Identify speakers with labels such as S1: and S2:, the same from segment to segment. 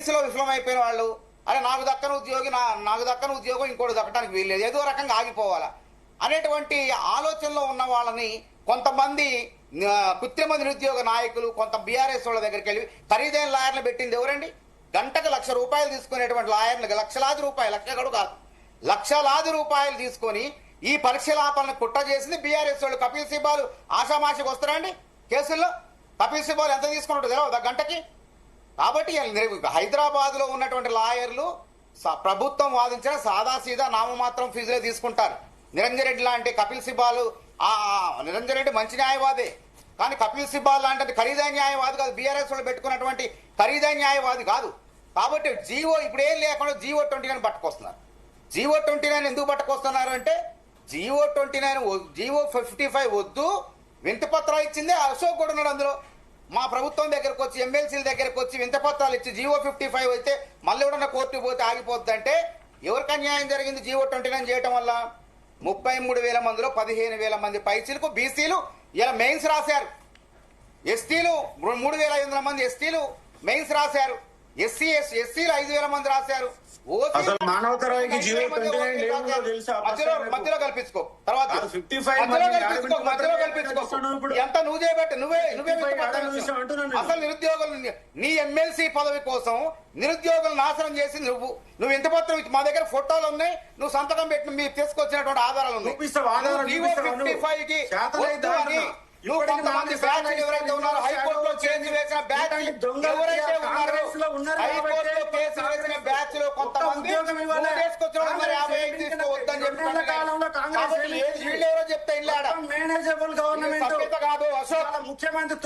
S1: విఫలమైపోయిన వాళ్ళు అరే నాకు దక్కని ఉద్యోగం ఇంకోటి దక్కడానికి వీల్లేదు, ఏదో రకంగా ఆగిపోవాలా అనేటువంటి ఆలోచనలో ఉన్న వాళ్ళని కొంతమంది కృత్రిమ నిరుద్యోగ నాయకులు కొంత బీఆర్ఎస్ వాళ్ళ దగ్గరికి వెళ్ళి ఖరీదైన లాయర్లు పెట్టింది ఎవరండి? గంటకు ₹1,00,000 తీసుకునేటువంటి లాయర్లకు లక్షలాది రూపాయలు, లక్ష గడు కాదు లక్షలాది రూపాయలు తీసుకొని ఈ పరీక్షలాపలను కుట్ర చేసింది బీఆర్ఎస్ వాళ్ళు. కపిల్ సిబాల్ ఆషామాషికి వస్తారండి కేసుల్లో? కపిల్ సిబాల్ ఎంత తీసుకున్నట్టు తెలియదు గంటకి. కాబట్టి హైదరాబాద్ లో ఉన్నటువంటి లాయర్లు ప్రభుత్వం వాదించిన సాదాసీదా నామమాత్రం ఫీజులే తీసుకుంటారు. నిరంజన్ రెడ్డి లాంటి కపిల్ సిబాల్ నిరంజన్ రెడ్డి మంచి న్యాయవాదే, కానీ కపిల్ సిబాల్ లాంటి ఖరీదైన న్యాయవాది కాదు. బీఆర్ఎస్ వాళ్ళు పెట్టుకున్నటువంటి ఖరీదైన న్యాయవాది కాదు. కాబట్టి ఇప్పుడు ఏం లేకుండా GO-29 పట్టుకొస్తున్నారు. GO-29 ఎందుకు పట్టుకొస్తున్నారు అంటే GO-55 వద్దు, వింతపత్రాలు ఇచ్చిందే అశోక్ కూడా ఉన్నాడు అందులో. మా ప్రభుత్వం దగ్గరకు వచ్చి ఎమ్మెల్సీల దగ్గరకు వచ్చి వింతపత్రాలు ఇచ్చి GO-55 అయితే మళ్ళీ కూడా కోర్టుకు పోతే ఆగిపోద్ది అంటే ఎవరికి అన్యాయం జరిగింది? GO-29 చేయటం వల్ల 33,000 మందిలో 15,000 మంది పైసలకు బీసీలు ఇలా మెయిన్స్ రాశారు. ఎస్టీలు 3,500 మంది ఎస్టీలు మెయిన్స్ రాశారు. ఎస్సీలు 5,000 మంది రాశారు. మధ్యలో కల్పించుకో, తర్వాత మధ్యలో కల్పించుకో. ఎంత నువ్వు చేయబట్టి నువ్వే అసలు నిరుద్యోగులు నీ ఎమ్మెల్సీ పదవి కోసం నిరుద్యోగులు నాశనం చేసి నువ్వు ఎంత పత్రం మా దగ్గర ఫోటోలు ఉన్నాయి, నువ్వు సంతకం పెట్టి మీరు తీసుకొచ్చినటువంటి ఆధారాలు ఉన్నాయి. నువ్వు కొంతమంది బ్యాచ్ ఎవరైతే ఉన్నారో హైకోర్టులో చేంజ్ వేసిన బ్యాచ్ ఎవరైతే ఉన్నారో హైకోర్టులో కేసు వేసిన బ్యాచ్ లో కొంతమంది తీసుకొచ్చిన 50 తీసుకోవద్దని చెప్పి వీళ్ళు ఎవరో చెప్తే ఇల్లాడా సభ్యత కాదు. అశోక్ ముఖ్యమంత్రి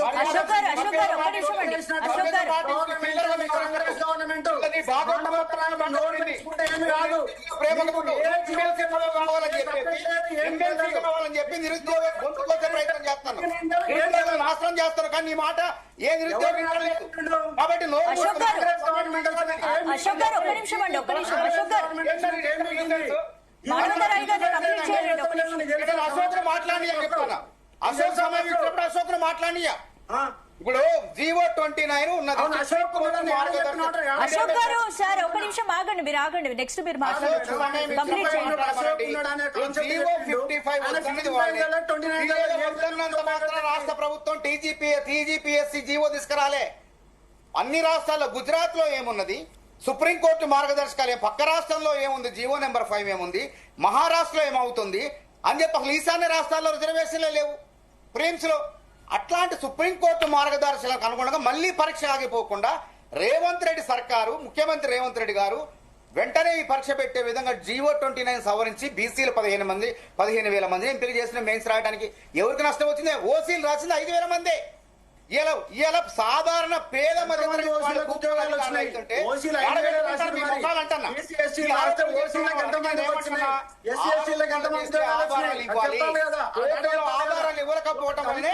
S1: కావాలని చెప్పి నిరుద్యోగ గొంతుకొచ్చే ప్రయత్నం చేస్తాను, నాశనం చేస్తారు. కానీ ఈ మాట ఏ నిరుద్యోగం కాబట్టి అశోక్ మాట్లాడి చెప్తున్నా. అశోక్ సమావేశం అశోక్ మాట్లాడియా. ఇప్పుడు GO-29 ఉన్నది.
S2: అశోక్ గారు సార్ ఒక నిమిషం ఆగండి, మీరు ఆగండి, నెక్స్ట్ మీరు మాట్లాడచ్చు.
S1: రాష్ట్ర ప్రభుత్వం TGPSC జీవో తీసుకురాలే. అన్ని రాష్ట్రాల్లో గుజరాత్ లో ఏమున్నది, సుప్రీంకోర్టు మార్గదర్శకాలు పక్క రాష్ట్రంలో ఏముంది, GO నెంబర్ 5 ఏముంది, మహారాష్ట్రలో ఏమవుతుంది అని చెప్పి అసలు ఈశాన్య రాష్ట్రాల్లో రిజర్వేషన్లే లేవు ప్రిలిమ్స్ లో. అట్లాంటి సుప్రీంకోర్టు మార్గదర్శకాలకు అనుగుణంగా మళ్లీ పరీక్ష ఆగిపోకుండా రేవంత్ రెడ్డి సర్కారు, ముఖ్యమంత్రి రేవంత్ రెడ్డి గారు వెంటనే ఈ పరీక్ష పెట్టే విధంగా GO-29 సవరించి బీసీలు 15,000 మంది ఎంపిక చేసిన మెయిన్స్ రాయడానికి ఎవరికి నష్టం వచ్చింది? ఓసీలు రాసింది 5,000 మంది. ఇలా సాధారణ పేద మధ్యతరగతి ఆధారాలు ఇవ్వకపోవటం వల్లనే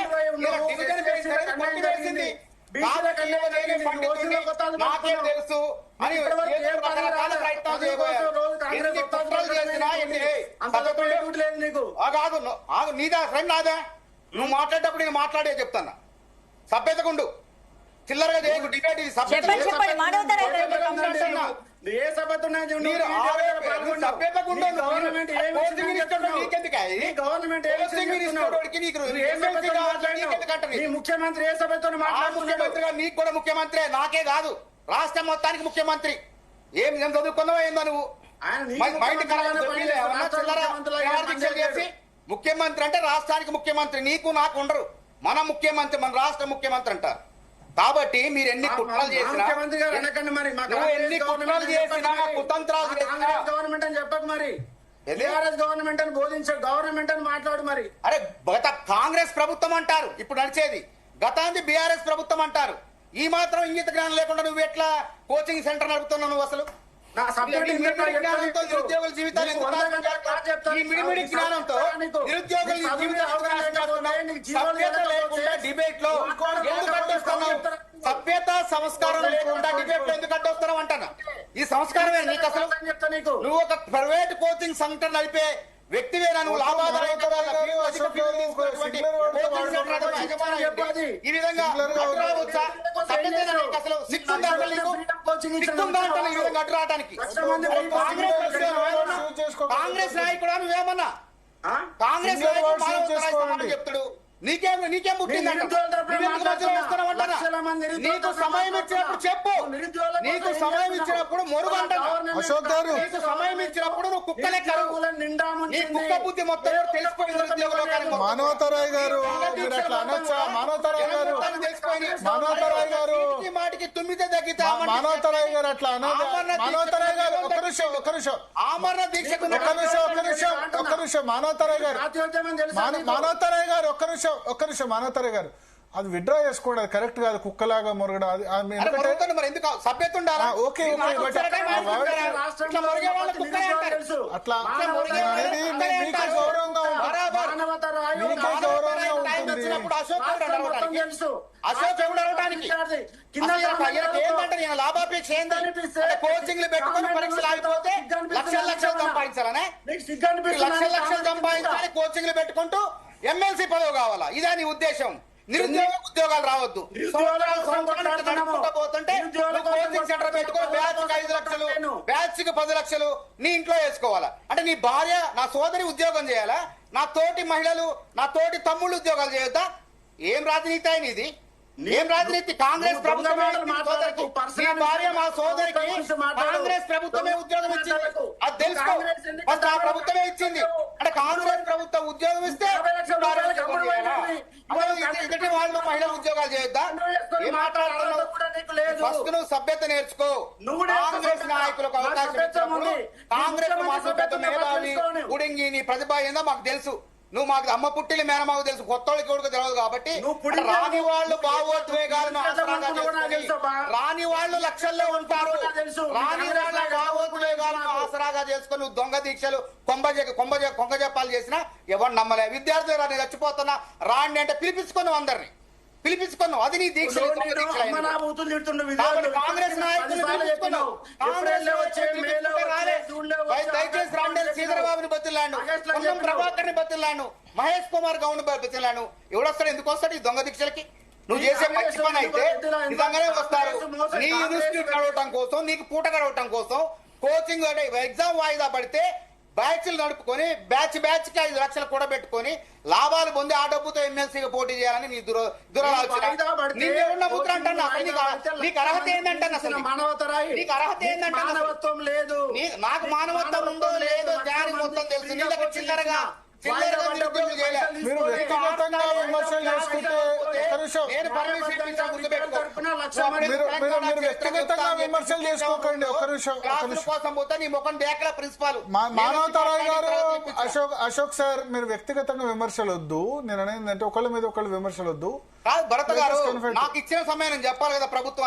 S1: నాకేం తెలుసు అని రకరకాల ప్రయత్నాలు కాదు. నీదా ఫ్రెండ్ నాదా? నువ్వు మాట్లాడేటప్పుడు నేను మాట్లాడే చెప్తాను. సభ్యతకుండు, చిల్లరగా చేయకు డిబేట్. ఇది
S3: ముఖ్యమంత్రి ఏ సభ్యతో
S1: ముఖ్యమంత్రిగా నీకు కూడా ముఖ్యమంత్రి, నాకే కాదు రాష్ట్రం మొత్తానికి ముఖ్యమంత్రి. ఏం చదువుకున్నావో ఏందో నువ్వు మైండ్ చేసి ముఖ్యమంత్రి అంటే రాష్ట్రానికి ముఖ్యమంత్రి, నీకు నాకు ఉండరు. మన ముఖ్యమంత్రి, మన రాష్ట్ర ముఖ్యమంత్రి అంటారు. కాబట్టి మీరు ఎన్ని కుట్రలు చేసినా, ఎన్ని కుట్రలు చేసినా, కుతంత్రాలు చేసినా
S3: గవర్నమెంట్ అని చెప్పకు మరి, గవర్నమెంట్ అని బోధించే గవర్నమెంట్ అని మాట్లాడు మరి.
S1: అరే గత కాంగ్రెస్ ప్రభుత్వం అంటారు ఇప్పుడు నడిచేది, గతాంది BRS ప్రభుత్వం అంటారు. ఈ మాత్రం ఇంగిత జ్ఞానం లేకుండా నువ్వు ఎట్లా కోచింగ్ సెంటర్ నడుపుతున్నావు? నువ్వు అసలు నిరుద్యోగుల జీవితాలు జ్ఞానంతో నిరుద్యోగుల డిబేట్ లో ఎందుకు అడ్డొస్తున్నావు? సభ్యత సంస్కారం లేకుండా డిబేట్ లో ఎందుకు అడ్డొస్తున్నావు అంటాను. ఈ సంస్కారమే నీకు అసలు? నువ్వు ఒక ప్రైవేట్ కోచింగ్ సెంటర్ నడిపే వ్యక్తివేనా నువ్వు లాభాదాయకరంగా అధిక ఫీజులు తీసుకున్నటువంటి కోచింగ్ సెంటర్ యజమాని ఈ విధంగా అడ్డు రావచ్చా? సభ్యతేనా నీకు అసలు సిగ్గుందా అసలు నీకు? సిగ్గుందా అంటే ఈ విధంగా అడ్డు రావడానికి? కాంగ్రెస్ నాయకుడు నువ్వేమన్నా కాంగ్రెస్ నాయకుడు మానవతరాయ సమానం చెప్తాడు. నీకేం పుట్టిందంట? నీకు సమయం ఇచ్చినప్పుడు చెప్పు, నీకు సమయం ఇచ్చినప్పుడు మొరుగంట,
S4: అశోక్ గారు
S1: నీకు సమయం ఇచ్చినప్పుడు నువ్వు కుక్కలెక్కరు. నీ కుక్క బుద్ధి మొత్తం తెలిసిపోయింది ఉద్యోగంలో.
S4: మానవతరాయ్ గారు మీరు అట్లా అనొచ్చా? మానవతరాయ్ గారు మానవతరాయ్ గారు
S1: మాటికి తుమ్మితే తగ్గితే
S4: మానవతరాయ్ గారు అట్లా అనొద్దు. మానవతరాయ్ గారు ఒక్క నిమిషం
S1: ఆమరణ దీక్షకు
S4: ఒక్క నిమిషం మానవతరాయ్ గారు మానవతరాయ్ గారు ఒక్క నిమిషం మానవతరాయ్ గారు అది విత్డ్రా చేసుకోండి. అది కరెక్ట్ కాదు. కుక్కలాగా మురగడం అది
S1: మరి ఎందుకు సభ్యత ఉండాలా?
S4: ఓకే అట్లా మీకే గౌరవంగా
S1: అశోక్ ఎవడు అడగడానికి ఏంటంటే నేను లాభాపేక్ష ఏంటంటే కోచింగ్లు పెట్టుకుని పరీక్షలు ఆగిపోతే లక్షలు సంపాదించాలనే లక్షలు సంపాదించాలి. కోచింగ్లు పెట్టుకుంటూ ఎమ్మెల్సీ పదవి కావాలా? ఇదే నీ ఉద్దేశం? నిరుద్యోగ ఉద్యోగాలు రావద్దు. పోతుంటే కోచింగ్ సెంటర్ పెట్టుకో, బ్యాచ్ 5 లక్షలు, బ్యాచ్ కి 10 లక్షలు నీ ఇంట్లో వేసుకోవాలా? అంటే నీ భార్య నా సోదరి ఉద్యోగం చేయాలా? నా తోటి మహిళలు నా తోటి తమ్ముళ్ళు ఉద్యోగాలు చేయొద్దా? ఏం రాజనీతి అయిన ఇది? ఏం రాజనీతి? కాంగ్రెస్ ప్రభుత్వమే నీ భార్య మా సోదరికి కాంగ్రెస్ ప్రభుత్వమే ఉద్యోగం ఇచ్చింది. అది తెలుసుకో. ఫస్ట్ ఆ ప్రభుత్వమే ఇచ్చింది. అంటే కాంగ్రెస్ ప్రభుత్వం ఉద్యోగం ఇస్తే ఎదుటి వాళ్ళు మహిళలు ఉద్యోగాలు చేయొద్దా? ఏం మాట్లాడుతున్నావు? ఫస్ట్ నువ్వు సభ్యత నేర్చుకో. కాంగ్రెస్ నాయకులకు అవకాశం ఇచ్చినప్పుడు కాంగ్రెస్ మా సభ్యత మేధావి ఉడింగి నీ ప్రతిభ ఏందో మాకు తెలుసు. నువ్వు మాకు అమ్మ పుట్టిన మేనమాకు తెలుసు, కొత్త వాళ్ళకి కూడా తెలియదు. కాబట్టి రాని వాళ్ళు భావోద్వేగాలను రాని వాళ్ళు లక్షల్లో ఉంటారు. రాని వాళ్ళ భావోద్వేగాలను ఆసరాగా చేసుకుని నువ్వు దొంగ దీక్షలు కొంగ చెప్పాలు చేసినా ఎవరు నమ్మలే. విద్యార్థులు రాని చచ్చిపోతున్నా రాండి అంటే పిలిపించుకున్నావు, అందరినీ పిలిపించుకున్నావు. అది నీ దీక్ష. కాంగ్రెస్ నాయకులు దయచేసి రాండి. శ్రీధరబాబుని బతిలాను, ప్రభాకర్ ని బతిలాను, మహేష్ కుమార్ గౌడ్ బతిలాను. ఎవడొస్తాడు? ఎందుకు వస్తాడు ఈ దొంగ దీక్షలకి? నువ్వు చేసే మంచి పని అయితే నిజంగానే వస్తారు. నీ ఇన్స్టిట్యూట్ గడవటం కోసం, నీకు పూట గడవటం కోసం కోచింగ్ అంటే ఎగ్జామ్ వాయిదా పడితే బ్యాచ్లు నడుపుకొని బ్యాచ్ కి 5 లక్షలు కూడా పెట్టుకొని లాభాలు పొంది ఆ డబ్బుతో ఎమ్మెల్సీగా పోటీ చేయాలని నీ దురాలోచన. నీకు అర్హత ఏంటంటే అసలు నీకు అర్హత ఏంటంటే
S3: మానవత్వం లేదు.
S1: నాకు మానవత్వం ఉందో లేదో దానికి మొత్తం తెలుసు. నీ దగ్గర చిల్లరగా
S4: మీరు వ్యక్తిగతంగా విమర్శలు చేసుకుంటే
S1: నేను పర్మిషన్
S4: మీరు వ్యక్తిగతంగా విమర్శలు చేసుకోకండి. ఒక్క నిమిషం
S1: కోసం పోతే నీ ముఖం దేకల ప్రిన్సిపాల్
S4: మానవతరాయ్ గారు అశోక్ సార్ మీరు వ్యక్తిగతంగా విమర్శలు వద్దు. నేను అనేది అంటే ఒకళ్ళ మీద ఒకళ్ళు విమర్శలు వద్దు.
S1: కాదు భరత్ గారు, నాకు ఇచ్చిన సమయం నేను చెప్పాలి కదా ప్రభుత్వం.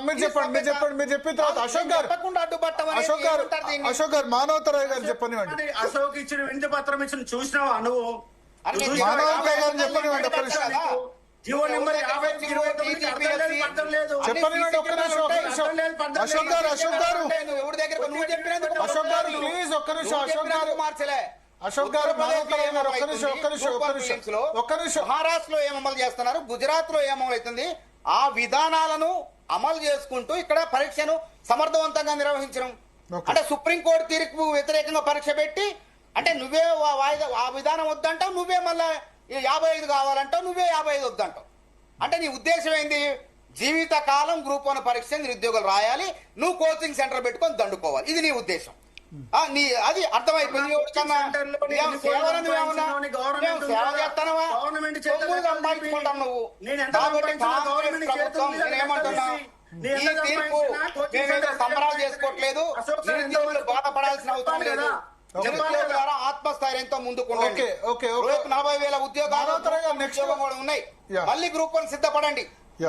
S4: మీరు చెప్పిన తర్వాత అశోక్ గారు మానవతరాయ్ గారు చెప్పనివ్వండి.
S3: అశోక్ ఇచ్చిన వినతి పత్రం ఇచ్చిన చూసినావా నువ్వు?
S4: మానవతరాయ్ గారు చెప్పనివ్వండి. చెప్పనివ్వండి ఒక్క నిమిషం. అశోక్ గారు ప్లీజ్ ఒక్క నిమిషం. అశోక్ గారు మానవతరాయ్ గారు ఒక్క నిమిషం.
S1: మహారాష్ట్రలో ఏం అమలు చేస్తున్నారు, గుజరాత్ లో ఏం అమలు అవుతుంది, ఆ విధానాలను అమలు చేసుకుంటూ ఇక్కడ పరీక్షను సమర్థవంతంగా నిర్వహించడం. అంటే సుప్రీంకోర్టు తీర్పు వ్యతిరేకంగా పరీక్ష పెట్టి అంటే నువ్వే వాయిదా ఆ విధానం వద్దంటావు, నువ్వే మళ్ళా 55 కావాలంటావు, నువ్వే 55 వద్దంటావు. అంటే నీ ఉద్దేశం ఏంది? జీవితకాలం గ్రూప్ 1 పరీక్ష నిరుద్యోగులు రాయాలి, నువ్వు కోచింగ్ సెంటర్ పెట్టుకొని దండుకోవాలి. ఇది నీ ఉద్దేశం. అది అర్థమైపోయింది. సంపాదించుకుంటావు నువ్వు. నేనేమంటున్నా, ఈ తీర్పు మేమేదో సంబరాలు చేసుకోవట్లేదు, నిరుద్యోగులు బాధపడాల్సిన అవసరం లేదు. నిరుద్యోగుల ఆత్మస్థైర్యంతో ముందుకు 40,000 ఉద్యోగాలు కూడా ఉన్నాయి. మళ్ళీ గ్రూప్ 1 సిద్ధపడండి.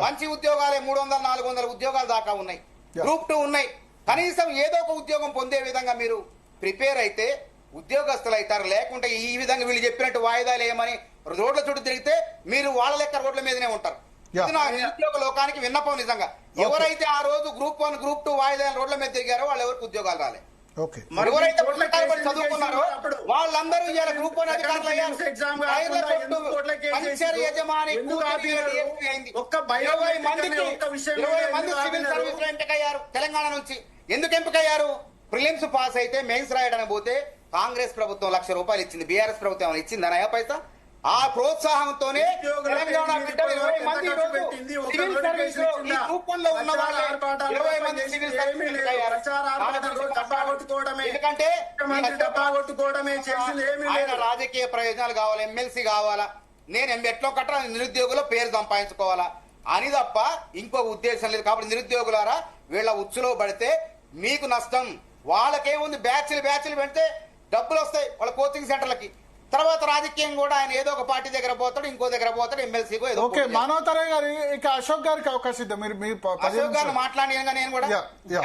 S1: మంచి ఉద్యోగాలే 300, 400 ఉద్యోగాలు దాకా ఉన్నాయి. గ్రూప్ 2 ఉన్నాయి. కనీసం ఏదో ఒక ఉద్యోగం పొందే విధంగా మీరు ప్రిపేర్ అయితే ఉద్యోగస్తులు అవుతారు. లేకుంటే ఈ విధంగా వీళ్ళు చెప్పినట్టు వాయిదాలు ఏమని రోడ్ల చుట్టూ తిరిగితే మీరు వాళ్ళ లెక్క రోడ్ల మీదనే ఉంటారు. ఇది నా నిరుద్యోగ లోకానికి విన్నపం. నిజంగా ఎవరైతే ఆ రోజు గ్రూప్ 1, గ్రూప్ 2 వాయిదాలు రోడ్ల మీద తిరిగారో వాళ్ళు ఎవరికి ఉద్యోగాలు రాలేదు. ఎవరైతే చదువుకున్నారో వాళ్ళందరూ ఇవాళ గ్రూప్ 1 అధికారులు అయ్యారు.
S3: ఎగ్జామ్
S1: టైర్ల కొట్టు, పంచర్ యజమాని కూతురు DSP అయింది. 20 మందికి 20 మంది సివిల్ సర్వీస్ లో ఎంపికయ్యారు తెలంగాణ నుంచి. ఎందుకు ఎంపికయ్యారు? ప్రిలిమ్స్ పాస్ అయితే మెయిన్స్ రాయడానికి పోతే కాంగ్రెస్ ప్రభుత్వం ₹1,00,000 ఇచ్చింది. బీఆర్ఎస్ ప్రభుత్వం ఏమైనా ఇచ్చిందా నయా పైసా? ఆ ప్రోత్సాహంతోనే తెలంగాణ బిడ్డలు 20 మంది ఈరోజు సివిల్ సర్వీస్ లో ఈ గ్రూప్ 1 లో ఉన్న వాళ్ళే 20 మంది సివిల్ సర్వీస్ ఎందుకంటే ఆయన రాజకీయ ప్రయోజనాలు కావాలి, ఎమ్మెల్సీ కావాలా, నేను ఎట్లో కట్ట నిరుద్యోగుల పేరు సంపాదించుకోవాలా అని తప్ప ఇంకో ఉద్దేశం లేదు. కాబట్టి నిరుద్యోగులారా వీళ్ళ ఉచ్చులో పడితే మీకు నష్టం. వాళ్ళకేముంది, బ్యాచ్లు పెడితే డబ్బులు వస్తాయి వాళ్ళ కోచింగ్ సెంటర్లకి. తర్వాత రాజకీయం కూడా ఆయన ఏదో ఒక పార్టీ దగ్గర పోతాడు, ఇంకో దగ్గర పోతాడు, ఎమ్మెల్సీకో ఏదో.
S4: ఓకే, మానవతరాయ్ గారు ఇక అశోక్ గారికి అవకాశం ఇద్దాం. మీరు
S1: అశోక్ గారు మాట్లాడినాను నేను కూడా,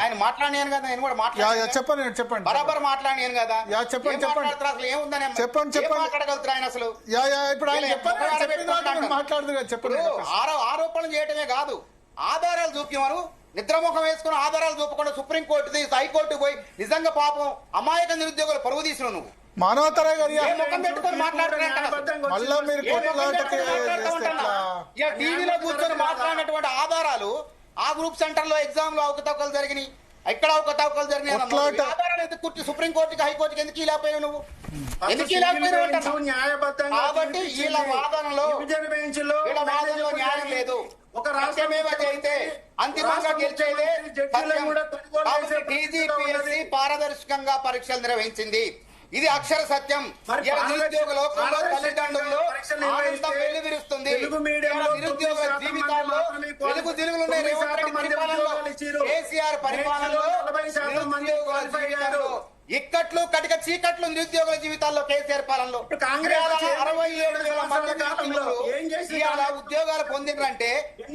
S1: ఆయన మాట్లాడినాను కదా, నేను కూడా మాట్లాడాను.
S4: చెప్పండి
S1: బరాబర్ మాట్లాడినాను కదా.
S4: చెప్పండి
S1: అసలు ఏముందని
S4: చెప్పండి
S1: మాట్లాడగలుగుతారు ఆయన అసలు.
S4: ఇప్పుడు ఆయన మాట్లాడుతున్నారు చెప్పండి.
S1: ఆరోపణలు చేయటమే కాదు, ఆధారాలు చూపించమను. నిద్రముఖం వేసుకుని ఆధారాలు చూపకుండా సుప్రీంకోర్టు హైకోర్టు పోయి నిజంగా పాపం అమాయక నిరుద్యోగులు పరువు తీసిన నువ్వు
S4: మానవతరాయ్ గారు
S1: టీవీలో కూర్చొని మాట్లాడినటువంటి ఆధారాలు ఆ గ్రూప్ సెంటర్ లో ఎగ్జామ్ లో అవకతవకలు జరిగినాయి, ఎక్కడ అవకతవకలు జరిగినాయి ఆధారాలు ఎందుకు కూర్చు సుప్రీంకోర్టుకి హైకోర్టుకి ఎందుకు ఇలాపోయినా నువ్వు? ఎందుకు ఇలాపోయినా? కాబట్టి వీళ్ళ వాదనలో న్యాయం లేదు. ఒక రాష్ట్రమేమో అయితే అంతిమంగా గెలిచేదే టీజీపీఎస్సీ పారదర్శకంగా పరీక్షలు నిర్వహించింది. ఇది అక్షర సత్యం. నిరుద్యోగ లోకంలో తల్లిదండ్రుల్లో ఆనందం వెల్లువిరుస్తుంది. నిరుద్యోగ జీవితాల్లో వెలుగు దిలుగులున్నాయి. రేవంత్ రెడ్డి పరిపాలనలో, కేసీఆర్ పరిపాలనలో నిరుద్యోగుల జీవితాల్లో ఇక్కట్లు కటిక చీకట్లు నిరుద్యోగుల జీవితాల్లో కేసీఆర్ పాలనలో 67,000 మంది ఇలా ఉద్యోగాలు పొందినంటే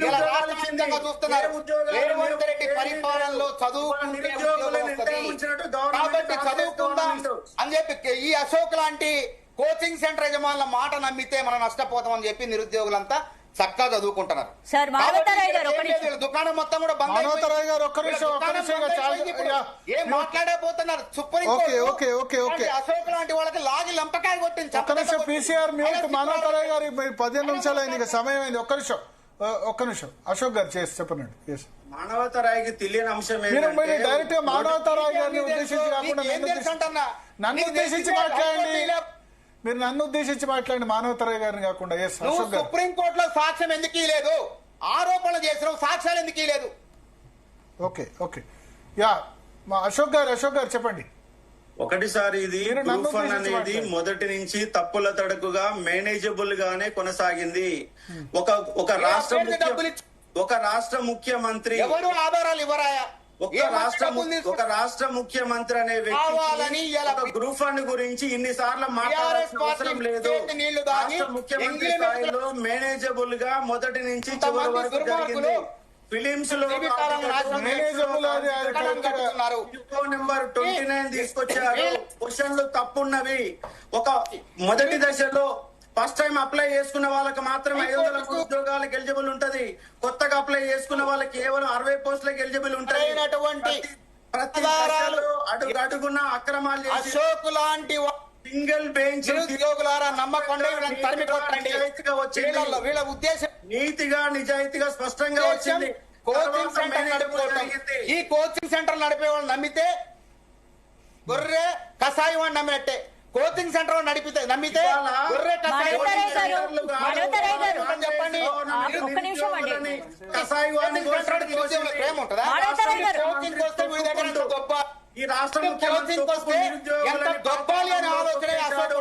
S1: ఇలా రాష్ట్ర వ్యాప్తంగా చూస్తున్నారు. రేవంత్ రెడ్డి పరిపాలనలో చదువుకుంటే ఉద్యోగం వస్తుంది. కాబట్టి చదువుకుందాం అని చెప్పి ఈ అశోక్ లాంటి కోచింగ్ సెంటర్ యజమానుల మాట నమ్మితే మనం నష్టపోతామని చెప్పి నిరుద్యోగులంతా చక్కగా చదువుకుంటున్నారు. దుకాణం మొత్తం కూడా బంద్. ఏం మాట్లాడబోతున్నారు? అశోక్ లాంటి వాళ్ళకి లాగి లంపకాయ కొట్టింది.
S4: PCR mute. మానవతరాయ్ గారు 15 నిమిషాలు అయింది, సమయం అయింది. ఒక్క నిమిషం అశోక్ గారు చేసి చెప్పండి.
S3: మానవతరాయ్కి తెలియని అంశం
S4: డైరెక్ట్ గా మానవతరాయ్ గారిని ఉద్దేశించి కాకుండా నన్ను ఉద్దేశించి మాట్లాడండి. మీరు నన్ను ఉద్దేశించి మాట్లాడండి, మానవతరాయ్ గారిని కాకుండా.
S1: సుప్రీంకోర్టులో సాక్ష్యం ఎందుకు లేదు? ఆరోపణలు చేసిన సాక్ష్యాలు ఎందుకు లేదు?
S4: ఓకే అశోక్ గారు చెప్పండి.
S3: ఒకటిసారి ఇది గ్రూప్ 1 అనేది మొదటి నుంచి తప్పుల తడకుగా మేనేజబుల్ గానే కొనసాగింది. ఒక రాష్ట్ర ముఖ్యమంత్రి
S1: ఎవరు ఆధారాలు ఇవ్వరాయా?
S3: ఒక రాష్ట్ర ముఖ్యమంత్రి అనే వ్యక్తి గ్రూప్ 1 గురించి ఇన్నిసార్లు మాట్లాడాల్సిన అవసరం లేదు. రాష్ట్ర ముఖ్యమంత్రి స్థాయిలో మేనేజబుల్ గా మొదటి నుంచి చివరి వరకు జరిగింది. ఫిలిమ్స్ లో నెంబర్ 29 తీసుకొచ్చారు. క్వశ్చన్లు తప్పున్నవి. ఒక మొదటి దశలో ఫస్ట్ టైం అప్లై చేసుకున్న వాళ్ళకి మాత్రం 500 ఉద్యోగాలకు ఎలిజిబుల్ ఉంటది. కొత్తగా అప్లై చేసుకున్న వాళ్ళకి కేవలం 60 పోస్టులకు ఎలిజిబుల్ ఉంటాయి. ప్రతి అడుగున అక్రమాలు చేసి
S1: అశోక్ లాంటి
S3: సింగిల్ బెంచ్
S1: ఉద్యోగులారా నమ్మకండి, వీళ్ళ ఉద్దేశం
S3: నీతిగా నిజాయితీగా స్పష్టంగా వచ్చింది.
S1: కోచింగ్ సెంటర్ నడుపుకోవటం. ఈ కోచింగ్ సెంటర్ నడిపే వాళ్ళు నమ్మితే గొర్రె కషాయం అని నమ్మినట్టే. కోచింగ్ సెంటర్ నమ్మితే గొర్రె కషాయం చెప్పండి. ప్రేమ ఉంటుందా? కోచింగ్ వస్తే వీడి దగ్గర గొప్ప,
S3: ఈ రాష్ట్రం
S1: కోచింగ్ వస్తే ఎంత గొప్పాలి అనే ఆలోచన అశోక్